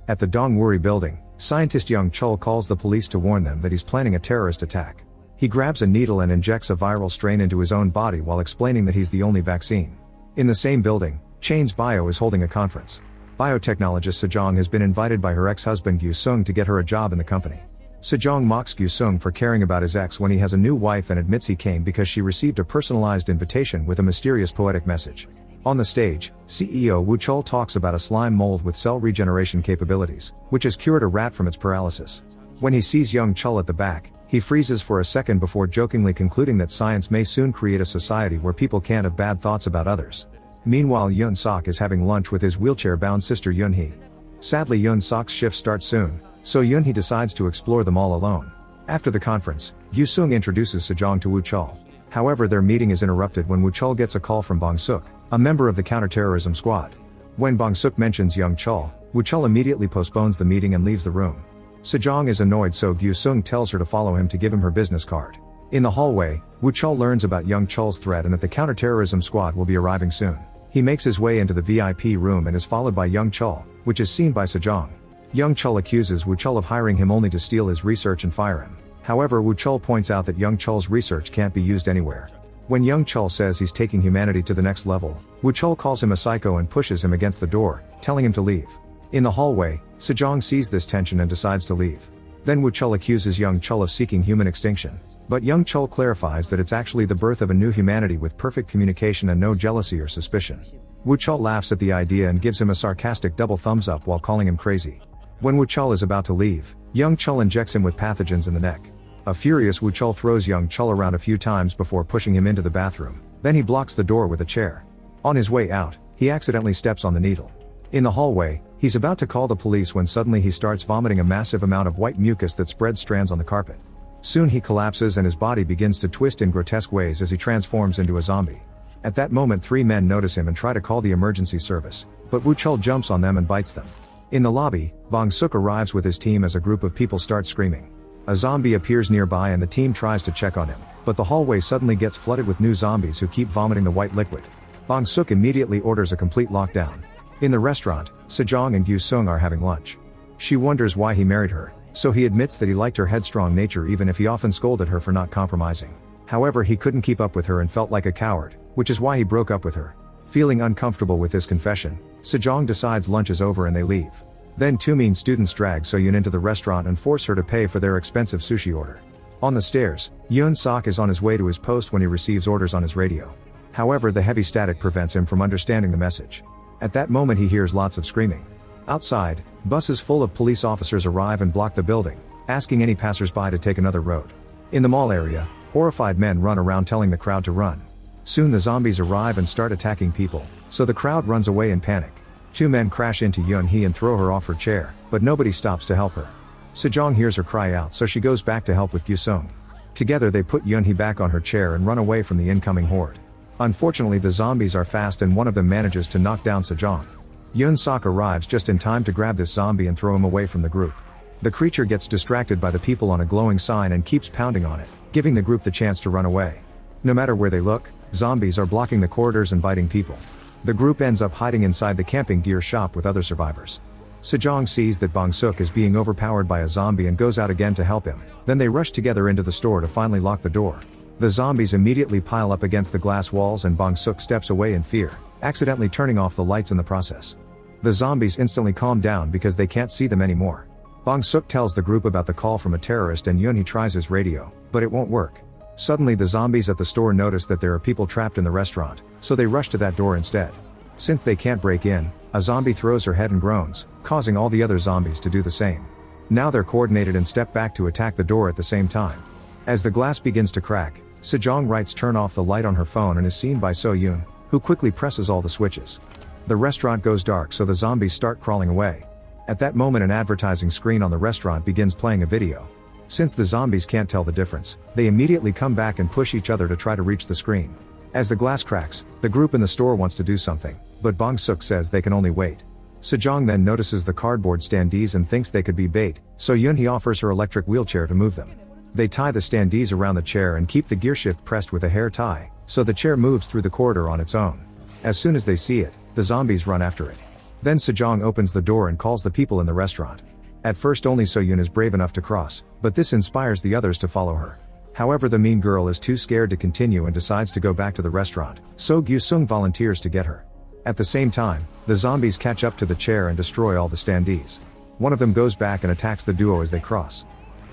At the Dongwuri building, scientist Young Chul calls the police to warn them that he's planning a terrorist attack. He grabs a needle and injects a viral strain into his own body while explaining that he's the only vaccine. In the same building, Chain's Bio is holding a conference. Biotechnologist Sejong has been invited by her ex-husband Gyu Sung to get her a job in the company. Sejong mocks Gyu Sung for caring about his ex when he has a new wife and admits he came because she received a personalized invitation with a mysterious poetic message. On the stage, CEO Woo Chul talks about a slime mold with cell regeneration capabilities, which has cured a rat from its paralysis. When he sees Young Chul at the back, he freezes for a second before jokingly concluding that science may soon create a society where people can't have bad thoughts about others. Meanwhile, Yoon Sok is having lunch with his wheelchair-bound sister Yoon Hee. Sadly, Yoon Sok's shift starts soon, so Yoon Hee decides to explore them all alone. After the conference, Gyu Sung introduces Sejong to Woo Chul. However, their meeting is interrupted when Woo Chul gets a call from Bong Suk, a member of the counterterrorism squad. When Bong Suk mentions Young Chul, Woo Chul immediately postpones the meeting and leaves the room. Sejong is annoyed, so Gyu Sung tells her to follow him to give him her business card. In the hallway, Woo Chul learns about Young Chul's threat and that the counterterrorism squad will be arriving soon. He makes his way into the VIP room and is followed by Young Chul, which is seen by Sejong. Young Chul accuses Woo Chul of hiring him only to steal his research and fire him. However, Woo Chul points out that Young Chul's research can't be used anywhere. When Young Chul says he's taking humanity to the next level, Woo Chul calls him a psycho and pushes him against the door, telling him to leave. In the hallway, Sejong sees this tension and decides to leave. Then Woo Chul accuses Young Chul of seeking human extinction. But Young Chul clarifies that it's actually the birth of a new humanity with perfect communication and no jealousy or suspicion. Woo Chul laughs at the idea and gives him a sarcastic double thumbs up while calling him crazy. When Woo Chul is about to leave, Young Chul injects him with pathogens in the neck. A furious Woo Chul throws Young Chul around a few times before pushing him into the bathroom. Then he blocks the door with a chair. On his way out, he accidentally steps on the needle. In the hallway, he's about to call the police when suddenly he starts vomiting a massive amount of white mucus that spreads strands on the carpet. Soon he collapses and his body begins to twist in grotesque ways as he transforms into a zombie. At that moment, three men notice him and try to call the emergency service, but Woo Chul jumps on them and bites them. In the lobby, Bong Suk arrives with his team as a group of people start screaming. A zombie appears nearby and the team tries to check on him, but the hallway suddenly gets flooded with new zombies who keep vomiting the white liquid. Bong Suk immediately orders a complete lockdown. In the restaurant, Sejong and Gyu Sung are having lunch. She wonders why he married her, so he admits that he liked her headstrong nature even if he often scolded her for not compromising. However, he couldn't keep up with her and felt like a coward, which is why he broke up with her. Feeling uncomfortable with this confession, Sejong decides lunch is over and they leave. Then two mean students drag Soyun into the restaurant and force her to pay for their expensive sushi order. On the stairs, Yoon Sok is on his way to his post when he receives orders on his radio. However, the heavy static prevents him from understanding the message. At that moment he hears lots of screaming. Outside, buses full of police officers arrive and block the building, asking any passersby to take another road. In the mall area, horrified men run around telling the crowd to run. Soon the zombies arrive and start attacking people, so the crowd runs away in panic. Two men crash into Yoon Hee and throw her off her chair, but nobody stops to help her. Sejong hears her cry out, so she goes back to help with Gyu Sung. Together they put Yoon Hee back on her chair and run away from the incoming horde. Unfortunately, the zombies are fast and one of them manages to knock down Sejong. Yoon Sok arrives just in time to grab this zombie and throw him away from the group. The creature gets distracted by the people on a glowing sign and keeps pounding on it, giving the group the chance to run away. No matter where they look, zombies are blocking the corridors and biting people. The group ends up hiding inside the camping gear shop with other survivors. Sejong sees that Bong Suk is being overpowered by a zombie and goes out again to help him. Then they rush together into the store to finally lock the door. The zombies immediately pile up against the glass walls and Bong Suk steps away in fear, accidentally turning off the lights in the process. The zombies instantly calm down because they can't see them anymore. Bong Suk tells the group about the call from a terrorist and Yoon Hee tries his radio, but it won't work. Suddenly the zombies at the store notice that there are people trapped in the restaurant, so they rush to that door instead. Since they can't break in, a zombie throws her head and groans, causing all the other zombies to do the same. Now they're coordinated and step back to attack the door at the same time. As the glass begins to crack, Sejong writes turn off the light on her phone and is seen by So-yoon, who quickly presses all the switches. The restaurant goes dark so the zombies start crawling away. At that moment an advertising screen on the restaurant begins playing a video. Since the zombies can't tell the difference, they immediately come back and push each other to try to reach the screen. As the glass cracks, the group in the store wants to do something, but Bong Suk says they can only wait. Sejong then notices the cardboard standees and thinks they could be bait, so Yoon Hee offers her electric wheelchair to move them. They tie the standees around the chair and keep the gearshift pressed with a hair tie, so the chair moves through the corridor on its own. As soon as they see it, the zombies run after it. Then Sejong opens the door and calls the people in the restaurant. At first only Soyun is brave enough to cross, but this inspires the others to follow her. However, the mean girl is too scared to continue and decides to go back to the restaurant, so Gyu-sung volunteers to get her. At the same time, the zombies catch up to the chair and destroy all the standees. One of them goes back and attacks the duo as they cross.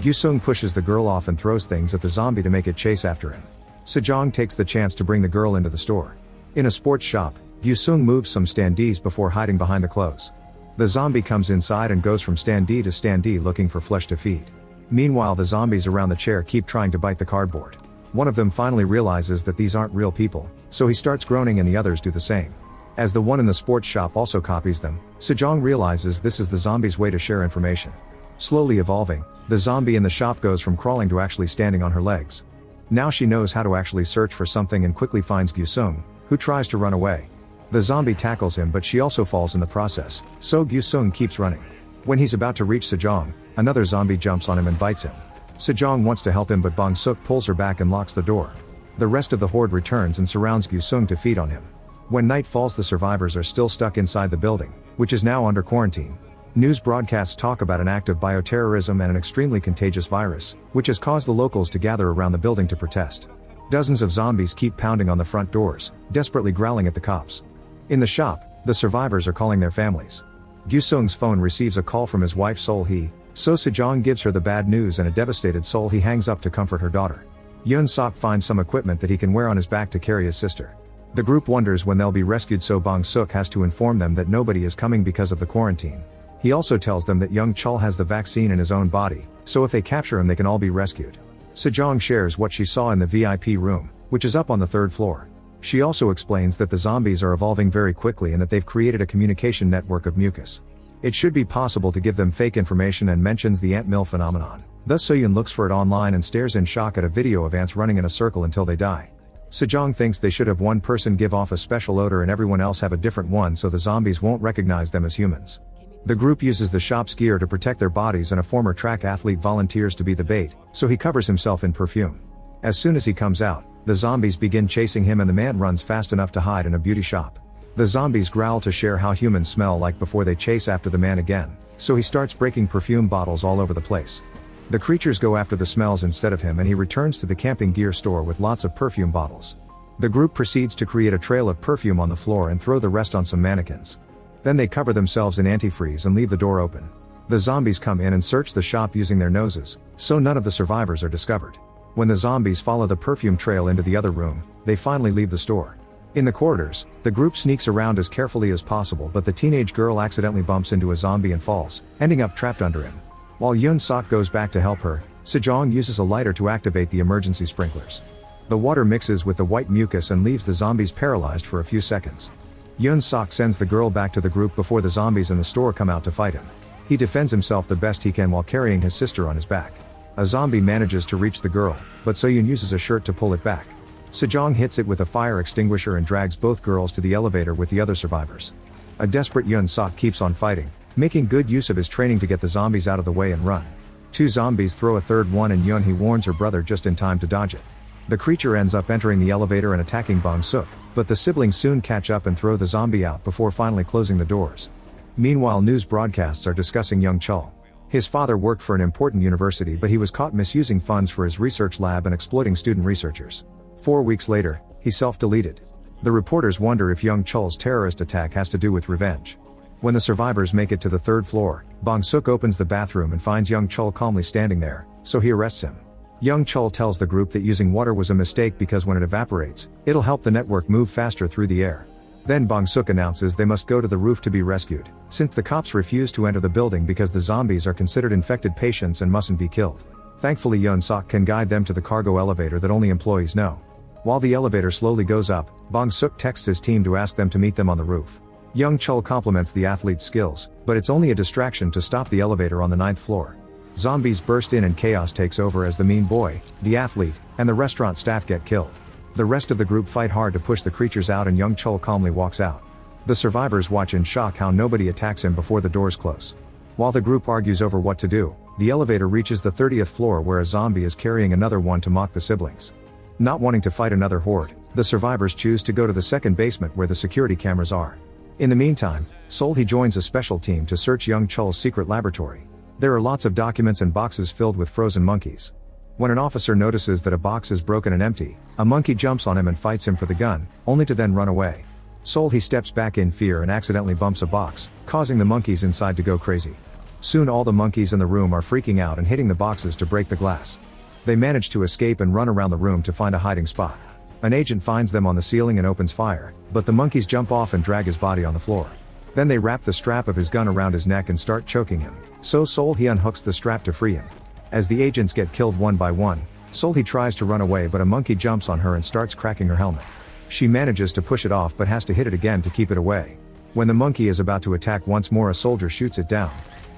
Gyu-sung pushes the girl off and throws things at the zombie to make it chase after him. Sejong takes the chance to bring the girl into the store. In a sports shop, Gyu-sung moves some standees before hiding behind the clothes. The zombie comes inside and goes from standee to standee looking for flesh to feed. Meanwhile, the zombies around the chair keep trying to bite the cardboard. One of them finally realizes that these aren't real people, so he starts groaning and the others do the same. As the one in the sports shop also copies them, Sejong realizes this is the zombie's way to share information. Slowly evolving, the zombie in the shop goes from crawling to actually standing on her legs. Now she knows how to actually search for something and quickly finds Gyu-sung, who tries to run away. The zombie tackles him, but she also falls in the process, so Gyu-sung keeps running. When he's about to reach Sejong, another zombie jumps on him and bites him. Sejong wants to help him, but Bong-suk pulls her back and locks the door. The rest of the horde returns and surrounds Gyu-sung to feed on him. When night falls, the survivors are still stuck inside the building, which is now under quarantine. News broadcasts talk about an act of bioterrorism and an extremely contagious virus, which has caused the locals to gather around the building to protest. Dozens of zombies keep pounding on the front doors, desperately growling at the cops. In the shop, the survivors are calling their families. Gyu-sung's phone receives a call from his wife Sol-hee, so Sejong gives her the bad news, and a devastated Sol-hee hangs up to comfort her daughter. Yeon-sok finds some equipment that he can wear on his back to carry his sister. The group wonders when they'll be rescued, so Bong-suk has to inform them that nobody is coming because of the quarantine. He also tells them that young Chul has the vaccine in his own body, so if they capture him they can all be rescued. Sejong shares what she saw in the VIP room, which is up on the 3rd floor. She also explains that the zombies are evolving very quickly and that they've created a communication network of mucus. It should be possible to give them fake information, and mentions the ant mill phenomenon. Thus Soyun looks for it online and stares in shock at a video of ants running in a circle until they die. Sejong thinks they should have one person give off a special odor and everyone else have a different one, so the zombies won't recognize them as humans. The group uses the shop's gear to protect their bodies, and a former track athlete volunteers to be the bait, so he covers himself in perfume. As soon as he comes out, the zombies begin chasing him and the man runs fast enough to hide in a beauty shop. The zombies growl to share how humans smell like before they chase after the man again, so he starts breaking perfume bottles all over the place. The creatures go after the smells instead of him, and he returns to the camping gear store with lots of perfume bottles. The group proceeds to create a trail of perfume on the floor and throw the rest on some mannequins. Then they cover themselves in antifreeze and leave the door open. The zombies come in and search the shop using their noses, so none of the survivors are discovered. When the zombies follow the perfume trail into the other room, they finally leave the store. In the corridors, the group sneaks around as carefully as possible, but the teenage girl accidentally bumps into a zombie and falls, ending up trapped under him. While Yeon-sok goes back to help her, Sejong uses a lighter to activate the emergency sprinklers. The water mixes with the white mucus and leaves the zombies paralyzed for a few seconds. Yeon-sok sends the girl back to the group before the zombies in the store come out to fight him. He defends himself the best he can while carrying his sister on his back. A zombie manages to reach the girl, but Soyun uses a shirt to pull it back. Sejong hits it with a fire extinguisher and drags both girls to the elevator with the other survivors. A desperate Yeon-sok keeps on fighting, making good use of his training to get the zombies out of the way and run. 2 zombies throw a third one, and Yeon-hee warns her brother just in time to dodge it. The creature ends up entering the elevator and attacking Bong-suk, but the siblings soon catch up and throw the zombie out before finally closing the doors. Meanwhile, news broadcasts are discussing young Chul. His father worked for an important university, but he was caught misusing funds for his research lab and exploiting student researchers. 4 weeks later, he self-deleted. The reporters wonder if young Chul's terrorist attack has to do with revenge. When the survivors make it to the 3rd floor, Bong-suk opens the bathroom and finds young Chul calmly standing there, so he arrests him. Young Chul tells the group that using water was a mistake because when it evaporates, it'll help the network move faster through the air. Then Bong-suk announces they must go to the roof to be rescued, since the cops refuse to enter the building because the zombies are considered infected patients and mustn't be killed. Thankfully, Yeon-sok can guide them to the cargo elevator that only employees know. While the elevator slowly goes up, Bong-suk texts his team to ask them to meet them on the roof. Young Chul compliments the athlete's skills, but it's only a distraction to stop the elevator on the 9th floor. Zombies burst in and chaos takes over as the mean boy, the athlete, and the restaurant staff get killed. The rest of the group fight hard to push the creatures out, and young Chul calmly walks out. The survivors watch in shock how nobody attacks him before the doors close. While the group argues over what to do, the elevator reaches the 30th floor where a zombie is carrying another one to mock the siblings. Not wanting to fight another horde, the survivors choose to go to the 2nd basement where the security cameras are. In the meantime, Solhi joins a special team to search young Chul's secret laboratory. There are lots of documents and boxes filled with frozen monkeys. When an officer notices that a box is broken and empty, a monkey jumps on him and fights him for the gun, only to then run away. Solhi steps back in fear and accidentally bumps a box, causing the monkeys inside to go crazy. Soon all the monkeys in the room are freaking out and hitting the boxes to break the glass. They manage to escape and run around the room to find a hiding spot. An agent finds them on the ceiling and opens fire, but the monkeys jump off and drag his body on the floor. Then they wrap the strap of his gun around his neck and start choking him, so Solhi unhooks the strap to free him. As the agents get killed one by one, Solhi tries to run away, but a monkey jumps on her and starts cracking her helmet. She manages to push it off but has to hit it again to keep it away. When the monkey is about to attack once more, a soldier shoots it down.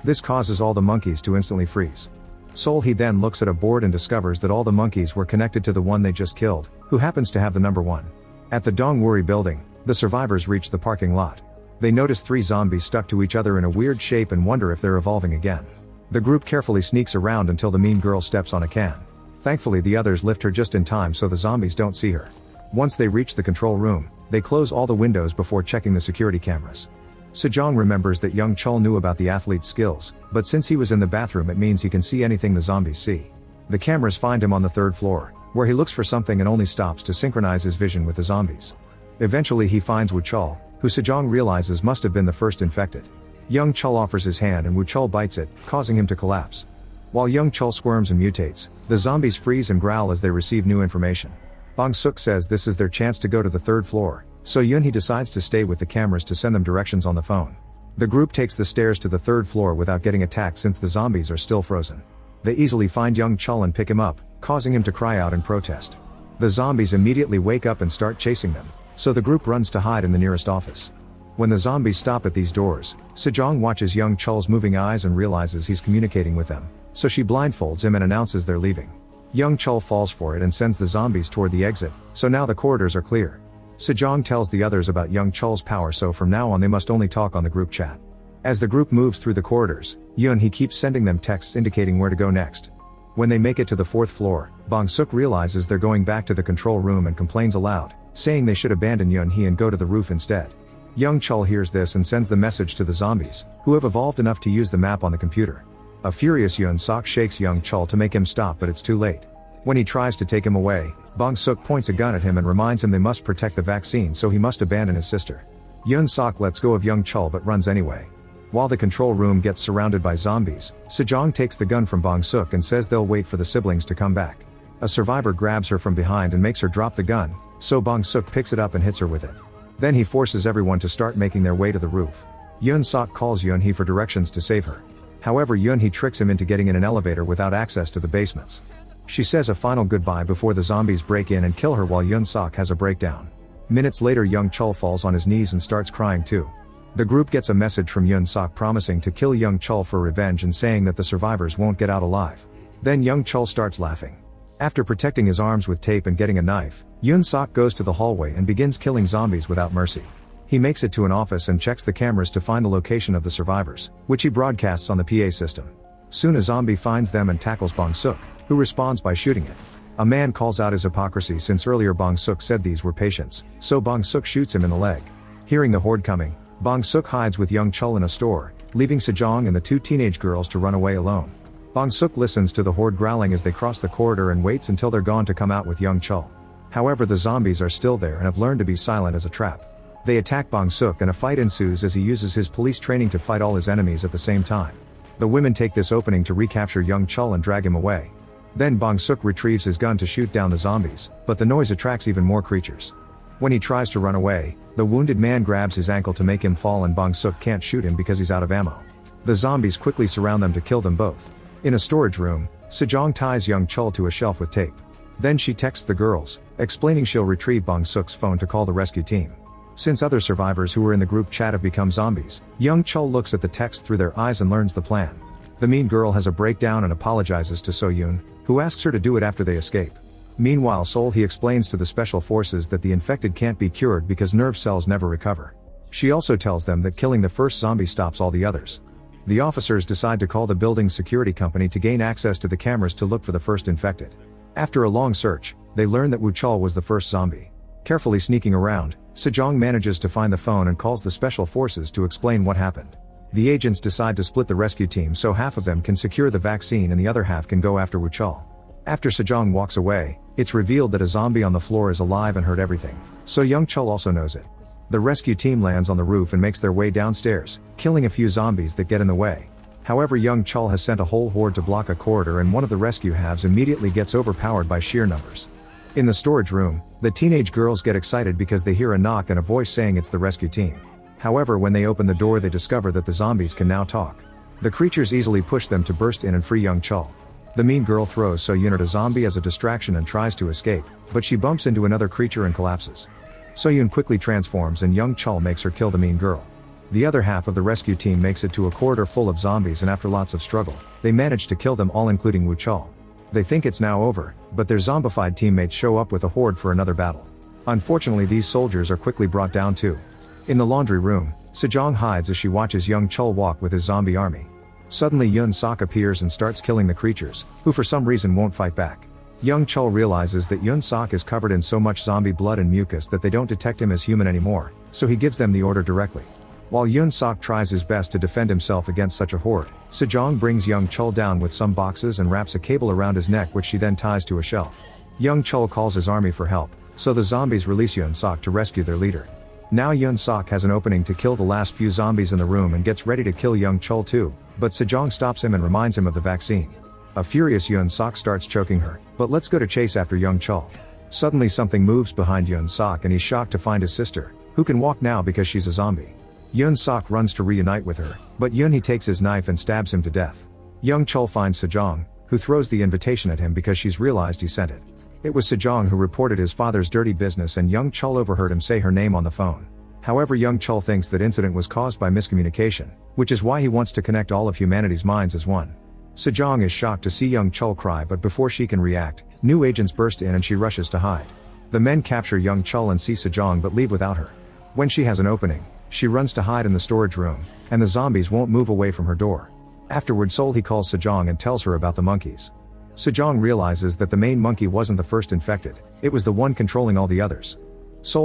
This causes all the monkeys to instantly freeze. Solhi then looks at a board and discovers that all the monkeys were connected to the one they just killed, who happens to have the number 1. At the Dongwuri building, the survivors reach the parking lot. They notice 3 zombies stuck to each other in a weird shape and wonder if they're evolving again. The group carefully sneaks around until the mean girl steps on a can. Thankfully the others lift her just in time so the zombies don't see her. Once they reach the control room, they close all the windows before checking the security cameras. Sejong remembers that young Chul knew about the athlete's skills, but since he was in the bathroom it means he can see anything the zombies see. The cameras find him on the 3rd floor, where he looks for something and only stops to synchronize his vision with the zombies. Eventually he finds Wu Chul, who Sejong realizes must have been the first infected. Young Chul offers his hand and Wu Chul bites it, causing him to collapse. While young Chul squirms and mutates, the zombies freeze and growl as they receive new information. Bong Suk says this is their chance to go to the 3rd floor, so Yoon-hee decides to stay with the cameras to send them directions on the phone. The group takes the stairs to the 3rd floor without getting attacked since the zombies are still frozen. They easily find young Chul and pick him up, causing him to cry out in protest. The zombies immediately wake up and start chasing them, so the group runs to hide in the nearest office. When the zombies stop at these doors, Sejong watches young Chul's moving eyes and realizes he's communicating with them, so she blindfolds him and announces they're leaving. Young Chul falls for it and sends the zombies toward the exit, so now the corridors are clear. Sejong tells the others about young Chul's power, so from now on they must only talk on the group chat. As the group moves through the corridors, Yoon-hee keeps sending them texts indicating where to go next. When they make it to the 4th floor, Bong Suk realizes they're going back to the control room and complains aloud, saying they should abandon Yoon-hee and go to the roof instead. Young Chul hears this and sends the message to the zombies, who have evolved enough to use the map on the computer. A furious Yoon Sok shakes young Chul to make him stop, but it's too late. When he tries to take him away, Bong Suk points a gun at him and reminds him they must protect the vaccine, so he must abandon his sister. Yoon Sok lets go of young Chul but runs anyway. While the control room gets surrounded by zombies, Sejong takes the gun from Bong Suk and says they'll wait for the siblings to come back. A survivor grabs her from behind and makes her drop the gun, so Bong Suk picks it up and hits her with it. Then he forces everyone to start making their way to the roof. Yoon Sok calls Yoon-hee for directions to save her. However, Yoon-hee tricks him into getting in an elevator without access to the basements. She says a final goodbye before the zombies break in and kill her while Yoon Sok has a breakdown. Minutes later, young Chul falls on his knees and starts crying too. The group gets a message from Yoon Sok promising to kill young Chul for revenge and saying that the survivors won't get out alive. Then young Chul starts laughing. After protecting his arms with tape and getting a knife, Yoon Sok goes to the hallway and begins killing zombies without mercy. He makes it to an office and checks the cameras to find the location of the survivors, which he broadcasts on the PA system. Soon a zombie finds them and tackles Bong Suk, who responds by shooting it. A man calls out his hypocrisy since earlier Bong Suk said these were patients, so Bong Suk shoots him in the leg. Hearing the horde coming, Bong Suk hides with young Chul in a store, leaving Sejong and the 2 teenage girls to run away alone. Bong Suk listens to the horde growling as they cross the corridor and waits until they're gone to come out with young Chul. However, the zombies are still there and have learned to be silent as a trap. They attack Bong Suk and a fight ensues as he uses his police training to fight all his enemies at the same time. The women take this opening to recapture young Chul and drag him away. Then Bong Suk retrieves his gun to shoot down the zombies, but the noise attracts even more creatures. When he tries to run away, the wounded man grabs his ankle to make him fall and Bong Suk can't shoot him because he's out of ammo. The zombies quickly surround them to kill them both. In a storage room, Sejong ties young Chul to a shelf with tape. Then she texts the girls, explaining she'll retrieve Bong Suk's phone to call the rescue team. Since other survivors who were in the group chat have become zombies, young Chul looks at the text through their eyes and learns the plan. The mean girl has a breakdown and apologizes to So-yoon, who asks her to do it after they escape. Meanwhile, Sol-hee explains to the special forces that the infected can't be cured because nerve cells never recover. She also tells them that killing the first zombie stops all the others. The officers decide to call the building's security company to gain access to the cameras to look for the first infected. After a long search, they learn that Wu Chul was the first zombie. Carefully sneaking around, Sejong manages to find the phone and calls the special forces to explain what happened. The agents decide to split the rescue team so half of them can secure the vaccine and the other half can go after Wuchul. After Sejong walks away, it's revealed that a zombie on the floor is alive and heard everything, so Young Chul also knows it. The rescue team lands on the roof and makes their way downstairs, killing a few zombies that get in the way. However, Young Chul has sent a whole horde to block a corridor and one of the rescue halves immediately gets overpowered by sheer numbers. In the storage room, the teenage girls get excited because they hear a knock and a voice saying it's the rescue team. However, when they open the door they discover that the zombies can now talk. The creatures easily push them to burst in and free Young Chul. The mean girl throws So-yoon at a zombie as a distraction and tries to escape, but she bumps into another creature and collapses. So-yoon quickly transforms and Young Chul makes her kill the mean girl. The other half of the rescue team makes it to a corridor full of zombies and after lots of struggle, they manage to kill them all including Wuchul. They think it's now over, but their zombified teammates show up with a horde for another battle. Unfortunately, these soldiers are quickly brought down too. In the laundry room, Sejong hides as she watches Young Chul walk with his zombie army. Suddenly Yoon Sok appears and starts killing the creatures, who for some reason won't fight back. Young Chul realizes that Yoon Sok is covered in so much zombie blood and mucus that they don't detect him as human anymore, so he gives them the order directly. While Yoon Sok tries his best to defend himself against such a horde, Sejong brings Young Chul down with some boxes and wraps a cable around his neck which she then ties to a shelf. Young Chul calls his army for help, so the zombies release Yoon Sok to rescue their leader. Now Yoon Sok has an opening to kill the last few zombies in the room and gets ready to kill Young Chul too, but Sejong stops him and reminds him of the vaccine. A furious Yoon Sok starts choking her, but let's go to chase after Young Chul. Suddenly something moves behind Yoon Sok and he's shocked to find his sister, who can walk now because she's a zombie. Yoon Sok runs to reunite with her, but Yoon takes his knife and stabs him to death. Young Chul finds Sejong, who throws the invitation at him because she's realized he sent it. It was Sejong who reported his father's dirty business and Young Chul overheard him say her name on the phone. However, Young Chul thinks that incident was caused by miscommunication, which is why he wants to connect all of humanity's minds as one. Sejong is shocked to see Young Chul cry, but before she can react, new agents burst in and she rushes to hide. The men capture Young Chul and see Sejong but leave without her. When she has an opening, she runs to hide in the storage room, and the zombies won't move away from her door. Afterward He calls Sejong and tells her about the monkeys. Sejong realizes that the main monkey wasn't the first infected, it was the one controlling all the others.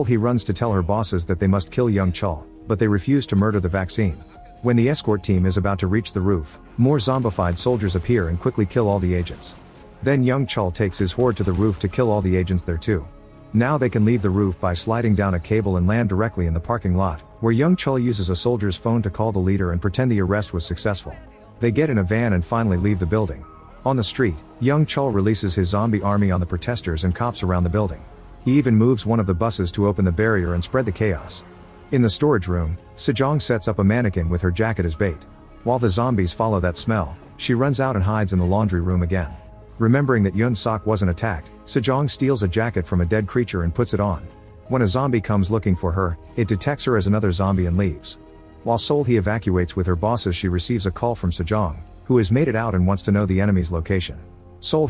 He runs to tell her bosses that they must kill Young Chul, but they refuse to murder the vaccine. When the escort team is about to reach the roof, more zombified soldiers appear and quickly kill all the agents. Then Young Chul takes his horde to the roof to kill all the agents there too. Now they can leave the roof by sliding down a cable and land directly in the parking lot, where Young Chul uses a soldier's phone to call the leader and pretend the arrest was successful. They get in a van and finally leave the building. On the street, Young Chul releases his zombie army on the protesters and cops around the building. He even moves one of the buses to open the barrier and spread the chaos. In the storage room, Sejong sets up a mannequin with her jacket as bait. While the zombies follow that smell, she runs out and hides in the laundry room again. Remembering that Yoon Sok wasn't attacked, Sejong steals a jacket from a dead creature and puts it on. When a zombie comes looking for her, it detects her as another zombie and leaves. While He evacuates with her bosses, she receives a call from Sejong, who has made it out and wants to know the enemy's location.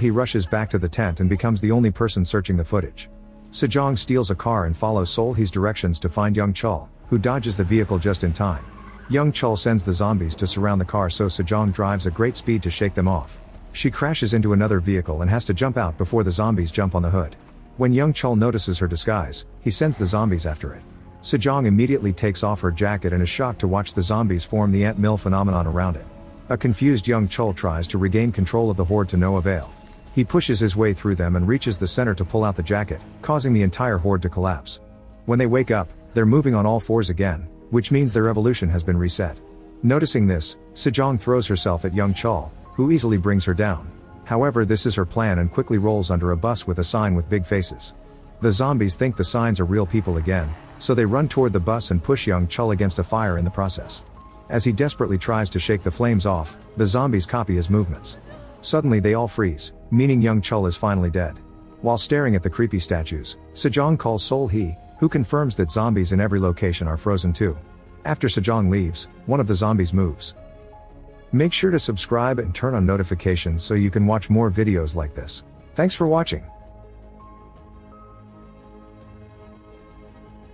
He rushes back to the tent and becomes the only person searching the footage. Sejong steals a car and follows He's directions to find Young Chul, who dodges the vehicle just in time. Young Chul sends the zombies to surround the car, so Sejong drives at great speed to shake them off. She crashes into another vehicle and has to jump out before the zombies jump on the hood. When Young Chul notices her disguise, he sends the zombies after it. Sejong immediately takes off her jacket and is shocked to watch the zombies form the ant mill phenomenon around it. A confused Young Chul tries to regain control of the horde to no avail. He pushes his way through them and reaches the center to pull out the jacket, causing the entire horde to collapse. When they wake up, they're moving on all fours again, which means their evolution has been reset. Noticing this, Sejong throws herself at Young Chul, who easily brings her down. However, this is her plan and quickly rolls under a bus with a sign with big faces. The zombies think the signs are real people again, so they run toward the bus and push Young Chul against a fire in the process. As he desperately tries to shake the flames off, the zombies copy his movements. Suddenly they all freeze, meaning Young Chul is finally dead. While staring at the creepy statues, Sejong calls He, who confirms that zombies in every location are frozen too. After Sejong leaves, one of the zombies moves. Make sure to subscribe and turn on notifications so you can watch more videos like this. Thanks for watching.